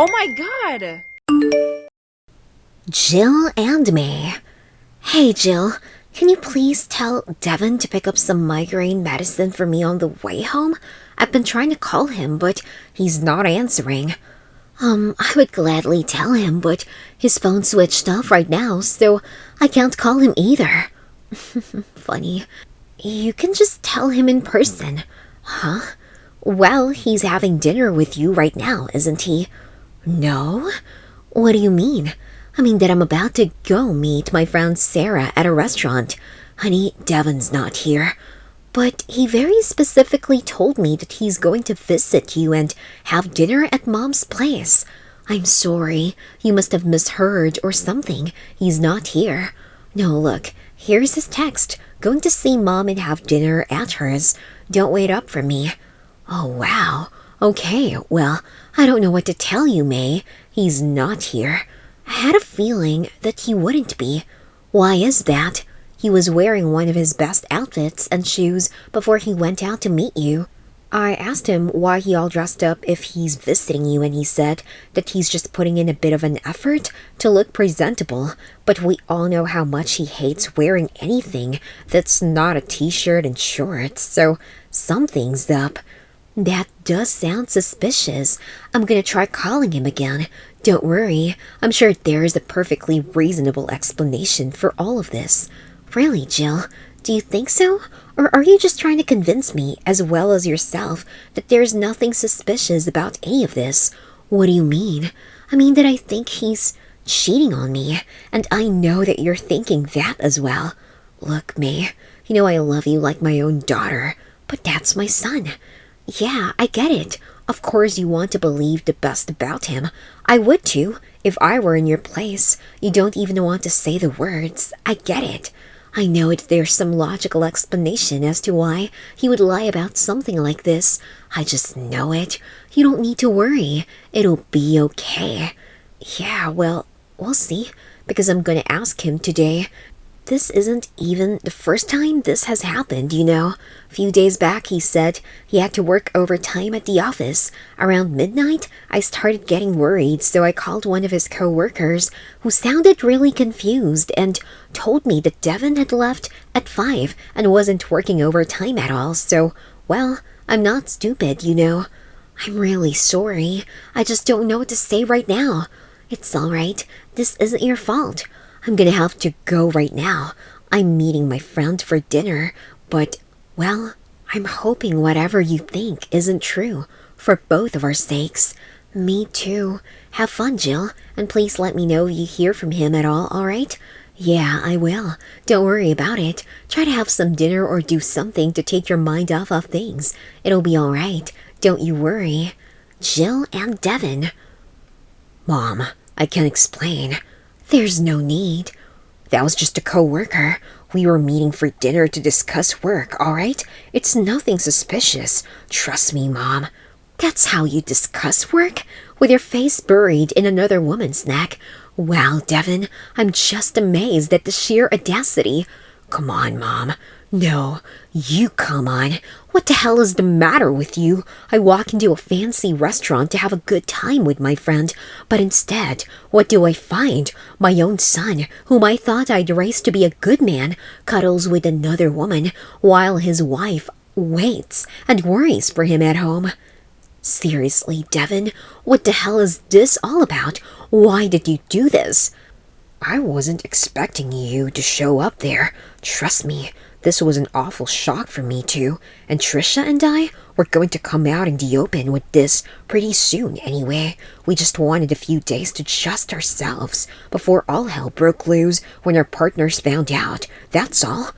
Oh my god! Jill and May. Hey Jill, can you please tell Devin to pick up some migraine medicine for me on the way home? I've been trying to call him, but he's not answering. I would gladly tell him, but his phone's switched off right now, so I can't call him either. Funny. You can just tell him in person. Huh? Well, he's having dinner with you right now, isn't he? No? What do you mean? I mean that I'm about to go meet my friend Sarah at a restaurant. Honey, Devin's not here. But he very specifically told me that he's going to visit you and have dinner at Mom's place. I'm sorry. You must have misheard or something. He's not here. No, look, here's his text. Going to see Mom and have dinner at hers. Don't wait up for me. Oh, wow. Okay, well, I don't know what to tell you, May. He's not here. I had a feeling that he wouldn't be. Why is that? He was wearing one of his best outfits and shoes before he went out to meet you. I asked him why he all dressed up if he's visiting you, and he said that he's just putting in a bit of an effort to look presentable, but we all know how much he hates wearing anything that's not a t-shirt and shorts, so something's up. That does sound suspicious. I'm gonna try calling him again. Don't worry, I'm sure there is a perfectly reasonable explanation for all of this. Really, Jill? Do you think so? Or are you just trying to convince me, as well as yourself, that there's nothing suspicious about any of this? What do you mean? I mean that I think he's cheating on me, and I know that you're thinking that as well. Look, May, you know I love you like my own daughter, but that's my son. Yeah, I get it. Of course you want to believe the best about him. I would too, if I were in your place. You don't even want to say the words. I get it. I know there's some logical explanation as to why he would lie about something like this. I just know it. You don't need to worry. It'll be okay. Yeah, well, we'll see, because I'm gonna ask him today. This isn't even the first time this has happened, you know. A few days back, he said he had to work overtime at the office. Around midnight, I started getting worried, so I called one of his co-workers, who sounded really confused, and told me that Devin had left at 5 and wasn't working overtime at all, so, well, I'm not stupid, you know. I'm really sorry. I just don't know what to say right now. It's all right. This isn't your fault. I'm gonna have to go right now. I'm meeting my friend for dinner, but, well, I'm hoping whatever you think isn't true, for both of our sakes. Me too. Have fun, Jill, and please let me know if you hear from him at all right? Yeah, I will. Don't worry about it. Try to have some dinner or do something to take your mind off of things. It'll be alright. Don't you worry. Jill and Devin. Mom, I can explain. There's no need. That was just a co-worker. We were meeting for dinner to discuss work, alright? It's nothing suspicious. Trust me, Mom. That's how you discuss work? With your face buried in another woman's neck? Wow, Devin, I'm just amazed at the sheer audacity. Come on, Mom. No, you come on. What the hell is the matter with you? I walk into a fancy restaurant to have a good time with my friend, but instead, what do I find? My own son, whom I thought I'd raised to be a good man, cuddles with another woman, while his wife waits and worries for him at home. Seriously, Devin, what the hell is this all about? Why did you do this? I wasn't expecting you to show up there. Trust me. This was an awful shock for me too, and Trisha and I were going to come out in the open with this pretty soon anyway. We just wanted a few days to adjust ourselves before all hell broke loose when our partners found out, that's all.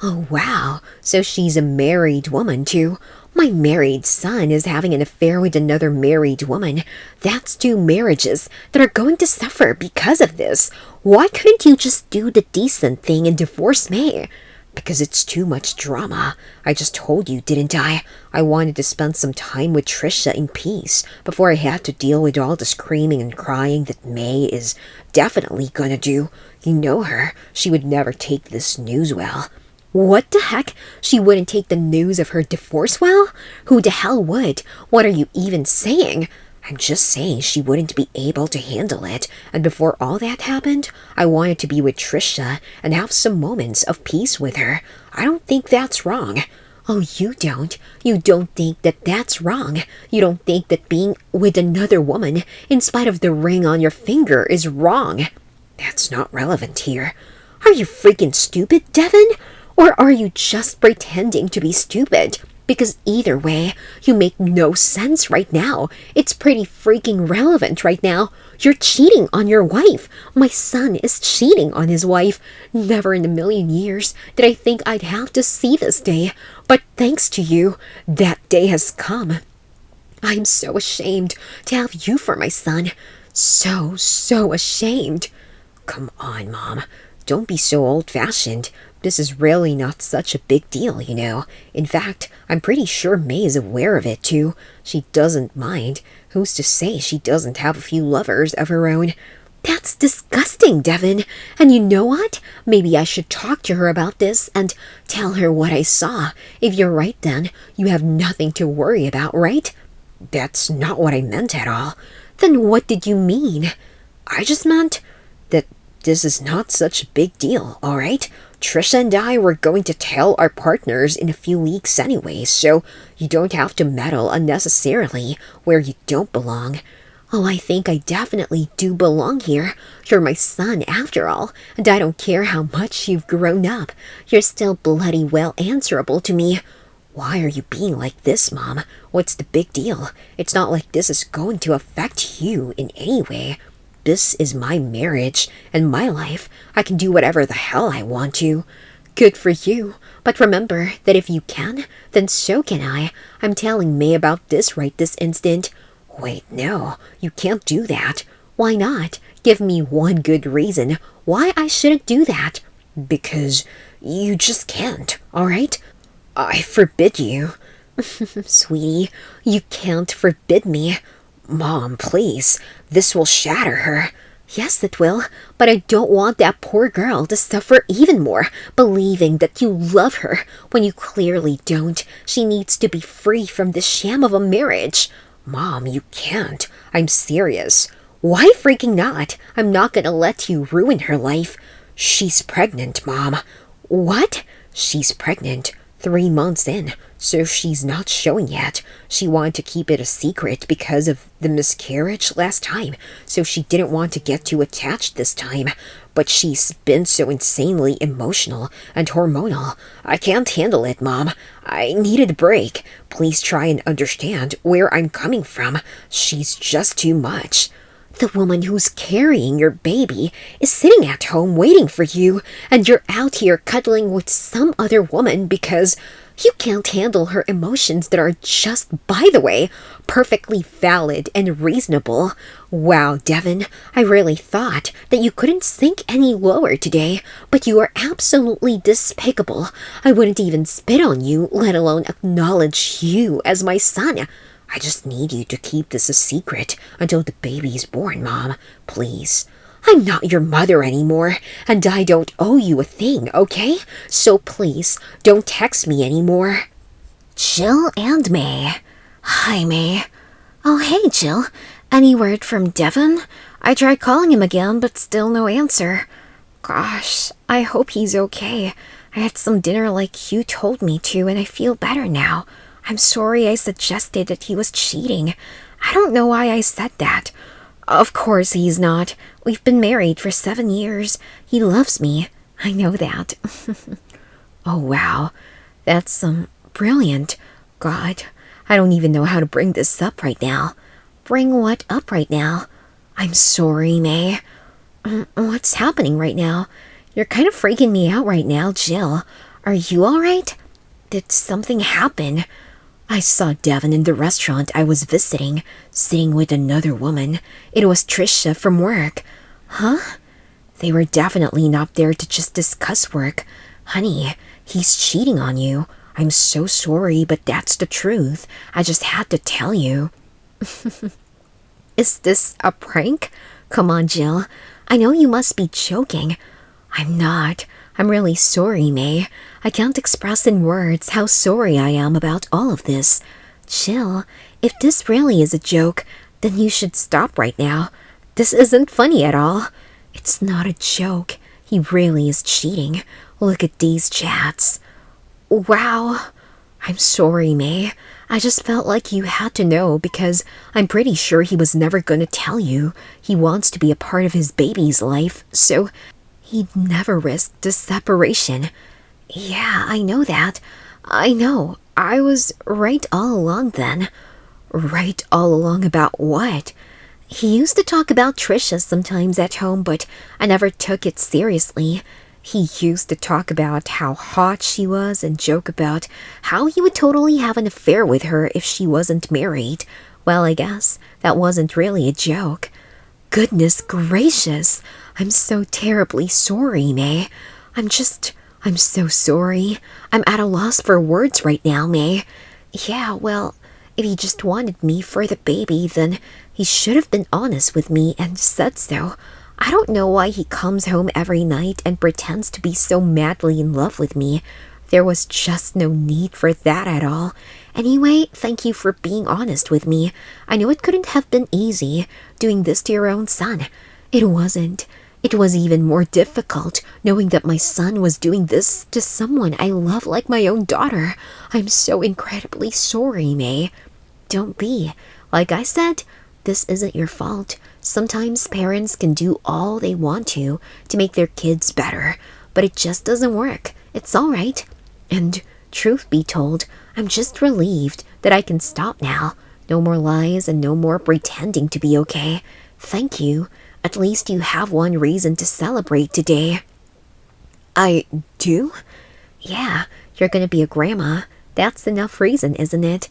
Oh wow, so she's a married woman too. My married son is having an affair with another married woman. That's 2 marriages that are going to suffer because of this. Why couldn't you just do the decent thing and divorce me? Because it's too much drama. I just told you, didn't I? I wanted to spend some time with Trisha in peace before I had to deal with all the screaming and crying that May is definitely gonna do. You know her. She would never take this news well. What the heck? She wouldn't take the news of her divorce well? Who the hell would? What are you even saying? I'm just saying she wouldn't be able to handle it, and before all that happened, I wanted to be with Trisha and have some moments of peace with her. I don't think that's wrong. Oh, you don't? You don't think that that's wrong? You don't think that being with another woman, in spite of the ring on your finger, is wrong? That's not relevant here. Are you freaking stupid, Devin? Or are you just pretending to be stupid? Because either way, you make no sense right now. It's pretty freaking relevant right now. You're cheating on your wife. My son is cheating on his wife. Never in a million years did I think I'd have to see this day. But thanks to you, that day has come. I'm so ashamed to have you for my son. So ashamed. Come on, Mom. Don't be so old-fashioned. This is really not such a big deal, you know. In fact, I'm pretty sure May is aware of it, too. She doesn't mind. Who's to say she doesn't have a few lovers of her own? That's disgusting, Devin. And you know what? Maybe I should talk to her about this and tell her what I saw. If you're right, then, you have nothing to worry about, right? That's not what I meant at all. Then what did you mean? I just meant that this is not such a big deal, all right? Trisha and I were going to tell our partners in a few weeks anyway, so you don't have to meddle unnecessarily where you don't belong. Oh, I think I definitely do belong here. You're my son after all, and I don't care how much you've grown up. You're still bloody well answerable to me. Why are you being like this, Mom? What's the big deal? It's not like this is going to affect you in any way. This is my marriage and my life. I can do whatever the hell I want to. Good for you. But remember that if you can, then so can I. I'm telling May about this right this instant. Wait, no, you can't do that. Why not? Give me one good reason why I shouldn't do that. Because you just can't, all right? I forbid you. Sweetie, you can't forbid me. Mom, please. This will shatter her. Yes, it will, but I don't want that poor girl to suffer even more, believing that you love her when you clearly don't. She needs to be free from this sham of a marriage. Mom, you can't. I'm serious. Why freaking not? I'm not gonna let you ruin her life. She's pregnant, Mom. What? She's pregnant. 3 months in, so she's not showing yet. She wanted to keep it a secret because of the miscarriage last time, so she didn't want to get too attached this time. But she's been so insanely emotional and hormonal. I can't handle it, Mom. I needed a break. Please try and understand where I'm coming from. She's just too much. The woman who's carrying your baby is sitting at home waiting for you, and you're out here cuddling with some other woman because you can't handle her emotions that are just, by the way, perfectly valid and reasonable. Wow, Devin, I really thought that you couldn't sink any lower today, but you are absolutely despicable. I wouldn't even spit on you, let alone acknowledge you as my son. I just need you to keep this a secret until the baby's born, Mom. Please. I'm not your mother anymore, and I don't owe you a thing, okay? So please, don't text me anymore. Jill and May. Hi, May. Oh, hey, Jill. Any word from Devin? I tried calling him again, but still no answer. Gosh, I hope he's okay. I had some dinner like you told me to, and I feel better now. I'm sorry I suggested that he was cheating. I don't know why I said that. Of course he's not. We've been married for 7 years. He loves me. I know that. Oh, wow. That's, brilliant. God, I don't even know how to bring this up right now. Bring what up right now? I'm sorry, May. What's happening right now? You're kind of freaking me out right now, Jill. Are you all right? Did something happen? I saw Devin in the restaurant I was visiting, sitting with another woman. It was Trisha from work. Huh? They were definitely not there to just discuss work. Honey, he's cheating on you. I'm so sorry, but that's the truth. I just had to tell you. Is this a prank? Come on, Jill. I know you must be joking. I'm not. I'm really sorry, May. I can't express in words how sorry I am about all of this. Jill, if this really is a joke, Then you should stop right now. This isn't funny at all. It's not a joke. He really is cheating. Look at these chats. Wow. I'm sorry, May. I just felt like you had to know because I'm pretty sure he was never gonna tell you. He wants to be a part of his baby's life, so he'd never risk the separation. Yeah, I know that. I know. I was right all along then. Right all along about what? He used to talk about Trisha sometimes at home, but I never took it seriously. He used to talk about how hot she was and joke about how he would totally have an affair with her if she wasn't married. Well, I guess that wasn't really a joke. Goodness gracious! I'm so terribly sorry, May. I'm so sorry. I'm at a loss for words right now, May. Yeah, well, if he just wanted me for the baby, then he should have been honest with me and said so. I don't know why he comes home every night and pretends to be so madly in love with me. There was just no need for that at all. Anyway, thank you for being honest with me. I know it couldn't have been easy, doing this to your own son. It wasn't. It was even more difficult, knowing that my son was doing this to someone I love like my own daughter. I'm so incredibly sorry, May. Don't be. Like I said, this isn't your fault. Sometimes parents can do all they want to make their kids better, but it just doesn't work. It's all right. And truth be told, I'm just relieved that I can stop now. No more lies and no more pretending to be okay. Thank you. At least you have one reason to celebrate today. I do? Yeah, you're gonna be a grandma. That's enough reason, isn't it?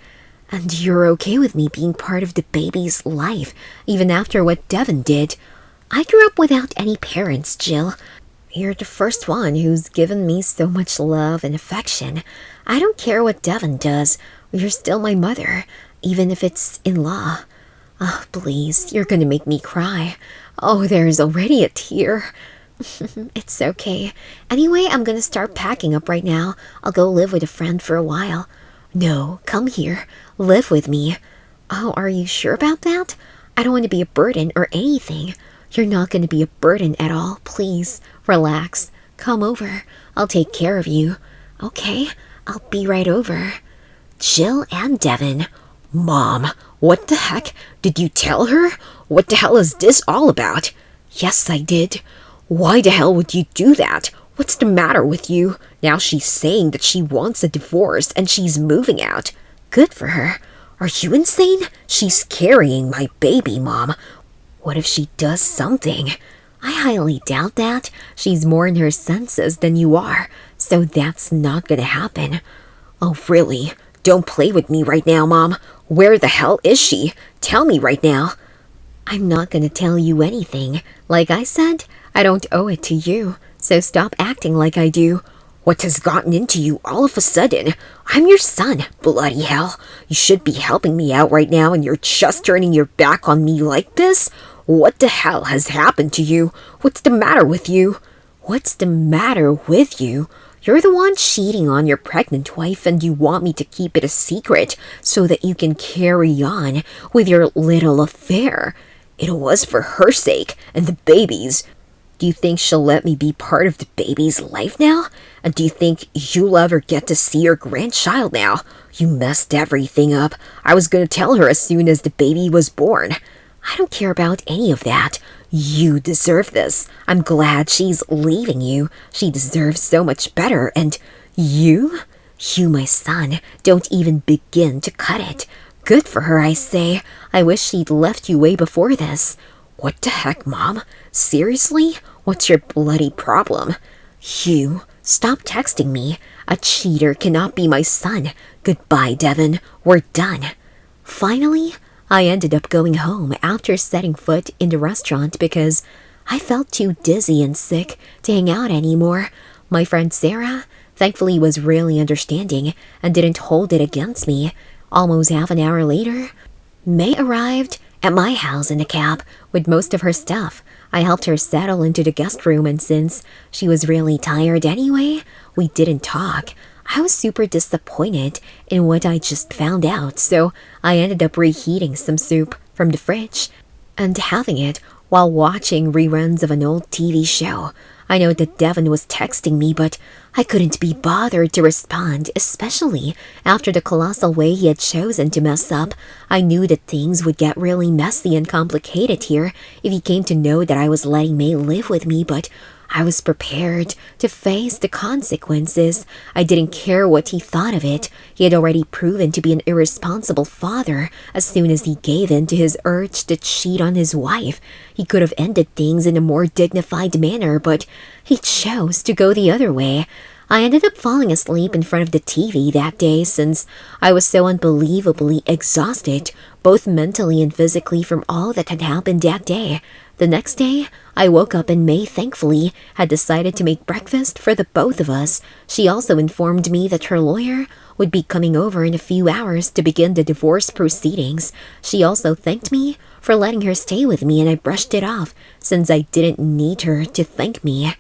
And you're okay with me being part of the baby's life, even after what Devin did. I grew up without any parents, Jill. You're the first one who's given me so much love and affection. I don't care what Devin does. You're still my mother, even if it's in-law. Oh, please, you're gonna make me cry. Oh, there's already a tear. It's okay. Anyway, I'm gonna start packing up right now. I'll go live with a friend for a while. No, come here. Live with me. Oh, are you sure about that? I don't want to be a burden or anything. You're not going to be a burden at all. Please, relax. Come over. I'll take care of you. Okay, I'll be right over. Jill and Devin. Mom, what the heck? Did you tell her? What the hell is this all about? Yes, I did. Why the hell would you do that? What's the matter with you? Now she's saying that she wants a divorce and she's moving out. Good for her. Are you insane? She's carrying my baby, Mom. What if she does something? I highly doubt that. She's more in her senses than you are, so that's not gonna happen. Oh, really? Don't play with me right now, Mom. Where the hell is she? Tell me right now. I'm not gonna tell you anything. Like I said, I don't owe it to you, so stop acting like I do. What has gotten into you all of a sudden? I'm your son, bloody hell. You should be helping me out right now and you're just turning your back on me like this? What the hell has happened to you? What's the matter with you? What's the matter with you? You're the one cheating on your pregnant wife and you want me to keep it a secret so that you can carry on with your little affair. It was for her sake and the baby's. Do you think she'll let me be part of the baby's life now? And do you think you'll ever get to see your grandchild now? You messed everything up. I was going to tell her as soon as the baby was born. I don't care about any of that. You deserve this. I'm glad she's leaving you. She deserves so much better. And you? You, my son, don't even begin to cut it. Good for her, I say. I wish she'd left you way before this. What the heck, Mom? Seriously? What's your bloody problem? You, stop texting me. A cheater cannot be my son. Goodbye, Devin. We're done. Finally, I ended up going home after setting foot in the restaurant because I felt too dizzy and sick to hang out anymore. My friend Sarah, thankfully, was really understanding and didn't hold it against me. Almost half an hour later, May arrived at my house in a cab with most of her stuff. I helped her settle into the guest room, and since she was really tired anyway, we didn't talk. I was super disappointed in what I just found out, so I ended up reheating some soup from the fridge and having it while watching reruns of an old TV show. I know that Devon was texting me, but I couldn't be bothered to respond, especially after the colossal way he had chosen to mess up. I knew that things would get really messy and complicated here if he came to know that I was letting May live with me, but I was prepared to face the consequences. I didn't care what he thought of it. He had already proven to be an irresponsible father as soon as he gave in to his urge to cheat on his wife. He could have ended things in a more dignified manner, but he chose to go the other way. I ended up falling asleep in front of the TV that day since I was so unbelievably exhausted, both mentally and physically, from all that had happened that day. The next day, I woke up and May, thankfully, had decided to make breakfast for the both of us. She also informed me that her lawyer would be coming over in a few hours to begin the divorce proceedings. She also thanked me for letting her stay with me, and I brushed it off since I didn't need her to thank me.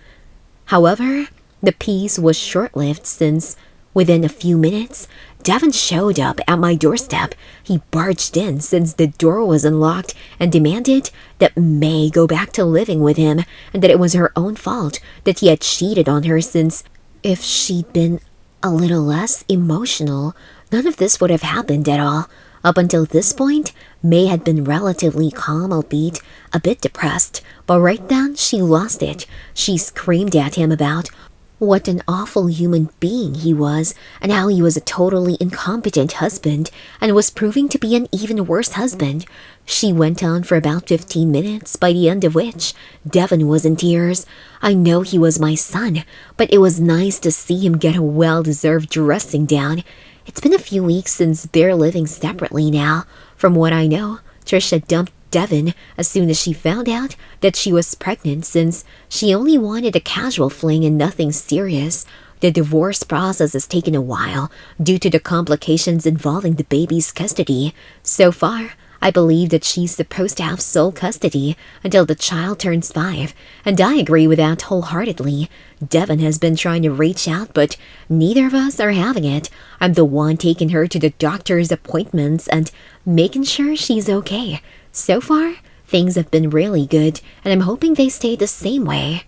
However, the peace was short-lived since, within a few minutes, Devon showed up at my doorstep. He barged in since the door was unlocked and demanded that May go back to living with him and that it was her own fault that he had cheated on her, since if she'd been a little less emotional, none of this would have happened at all. Up until this point, May had been relatively calm, albeit a bit depressed, but right then she lost it. She screamed at him about what an awful human being he was, and how he was a totally incompetent husband, and was proving to be an even worse husband. She went on for about 15 minutes, by the end of which Devon was in tears. I know he was my son, but it was nice to see him get a well-deserved dressing down. It's been a few weeks since they're living separately now. From what I know, Trisha dumped Devon as soon as she found out that she was pregnant, since she only wanted a casual fling and nothing serious. The divorce process has taken a while due to the complications involving the baby's custody. So far, I believe that she's supposed to have sole custody until the child turns 5, and I agree with that wholeheartedly. Devon has been trying to reach out, but neither of us are having it. I'm the one taking her to the doctor's appointments and making sure she's okay. So far, things have been really good, and I'm hoping they stay the same way.